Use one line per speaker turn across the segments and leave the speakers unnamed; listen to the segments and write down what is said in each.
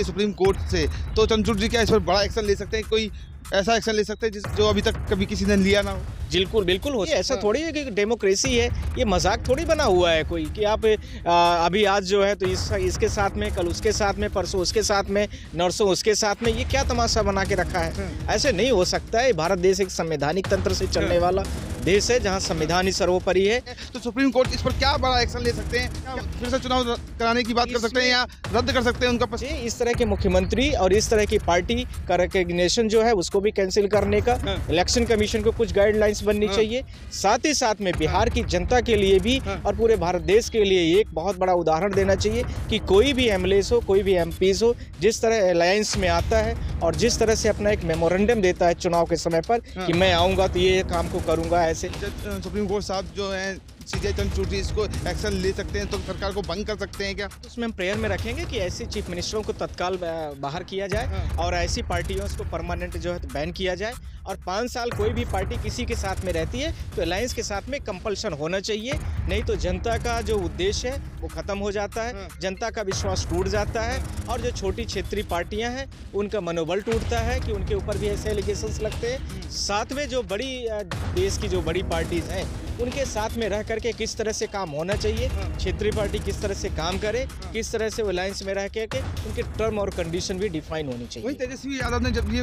है supreme court से, तो चंद्रचूड़ जी क्या इस पर बड़ा एक्शन ले सकते हैं? कोई ऐसा एक्शन ले सकते हैं जो अभी तक कभी किसी ने लिया ना हो?
बिल्कुल बिल्कुल हो, ऐसा थोड़ी है कि डेमोक्रेसी है, ये मजाक थोड़ी बना हुआ है कोई कि आप अभी आज जो है तो इसके साथ में, कल उसके साथ में, परसों उसके साथ में, नरसों उसके साथ में, ये क्या तमाशा बना के रखा है? ऐसे नहीं हो सकता है। भारत देश एक संवैधानिक तंत्र से चलने वाला देश है जहाँ संविधान ही सर्वोपरि है।
तो सुप्रीम कोर्ट इस पर क्या बड़ा एक्शन ले सकते हैं? क्या फिर से चुनाव कराने की बात कर सकते हैं या रद्द कर सकते हैं उनका?
इस तरह के मुख्यमंत्री और इस तरह की पार्टी का रिकॉग्निशन जो है उसको भी कैंसिल करने का इलेक्शन कमीशन को कुछ गाइडलाइंस बननी चाहिए। साथ ही साथ में बिहार की जनता के लिए भी और पूरे भारत देश के लिए एक बहुत बड़ा उदाहरण देना चाहिए कि कोई भी एमएलए हो, कोई भी एमपीज हो, जिस तरह अलायंस में आता है और जिस तरह से अपना एक मेमोरेंडम देता है चुनाव के समय पर कि मैं आऊंगा तो ये काम को करूंगा, ऐसे
सुप्रीम कोर्ट साहब जो है सीजे चंद्रचूड़ जी इसको एक्शन ले सकते हैं, तो सरकार को भंग कर सकते हैं क्या?
उसमें हम प्रेयर में रखेंगे कि ऐसे चीफ मिनिस्टरों को तत्काल बाहर किया जाए और ऐसी पार्टियों को परमानेंट जो है तो बैन किया जाए। और 5 साल कोई भी पार्टी किसी के साथ में रहती है तो अलायंस के साथ में कंपल्शन होना चाहिए, नहीं तो जनता का जो उद्देश्य है वो खत्म हो जाता है, जनता का विश्वास टूट जाता है और जो छोटी क्षेत्रीय पार्टियां हैं उनका मनोबल टूटता है कि उनके ऊपर भी ऐसे एलिगेशंस लगते हैं। साथ में जो बड़ी देश की जो बड़ी पार्टीज हैं उनके साथ में रह करके किस तरह से काम होना चाहिए, क्षेत्रीय पार्टी किस तरह से काम करे, किस तरह से अलायंस में रह करके उनके टर्म और कंडीशन भी डिफाइन होनी चाहिए।
वहीं तेजस्वी यादव ने जब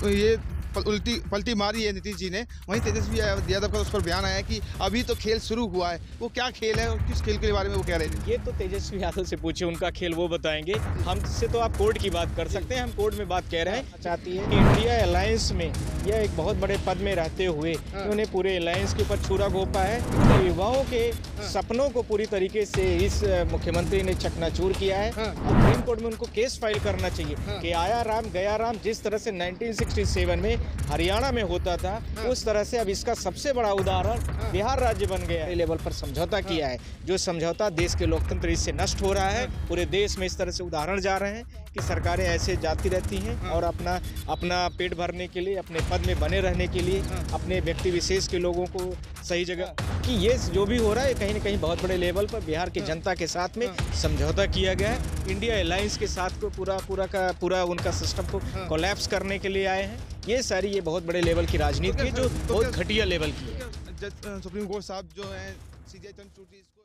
ये पलटी मारी है नीतीश जी ने, वहीं तेजस्वी यादव का उस पर बयान आया कि अभी तो खेल शुरू हुआ है। वो क्या खेल है और किस खेल के बारे में वो कह रहे थे?
ये तो तेजस्वी यादव से पूछे, उनका खेल वो बताएंगे। हमसे तो आप कोर्ट की बात कर सकते हैं, हम कोर्ट में बात कह रहे हैं। चाहती है कि इंडिया अलायंस में यह एक बहुत बड़े पद में रहते हुए उन्होंने पूरे अलायंस के ऊपर छुरा घोंपा है, तो युवाओं के सपनों को पूरी तरीके से इस मुख्यमंत्री ने चकनाचूर किया है। सुप्रीम कोर्ट में उनको केस फाइल करना चाहिए कि आया राम गया राम, जिस तरह से 1967 में हरियाणा में होता था उस तरह से अब इसका सबसे बड़ा उदाहरण बिहार राज्य बन गया है। लेवल पर समझौता किया है, जो समझौता देश के लोकतंत्र इससे नष्ट हो रहा है। पूरे देश में इस तरह से उदाहरण जा रहे हैं कि सरकारें ऐसे जाती रहती हैं और अपना पेट भरने के लिए, अपने पद में बने रहने के लिए, अपने व्यक्ति विशेष के लोगों को सही जगह कि ये जो भी हो रहा है कहीं न कहीं बहुत बड़े लेवल पर बिहार की जनता के साथ में समझौता किया गया है। इंडिया अलायंस के साथ को पूरा उनका सिस्टम को कोलैप्स करने के लिए आए हैं। ये बहुत बड़े लेवल की राजनीति है जो बहुत घटिया लेवल की है।
सुप्रीम कोर्ट साहब जो है सीजे चंद्रचूड़ जी इसको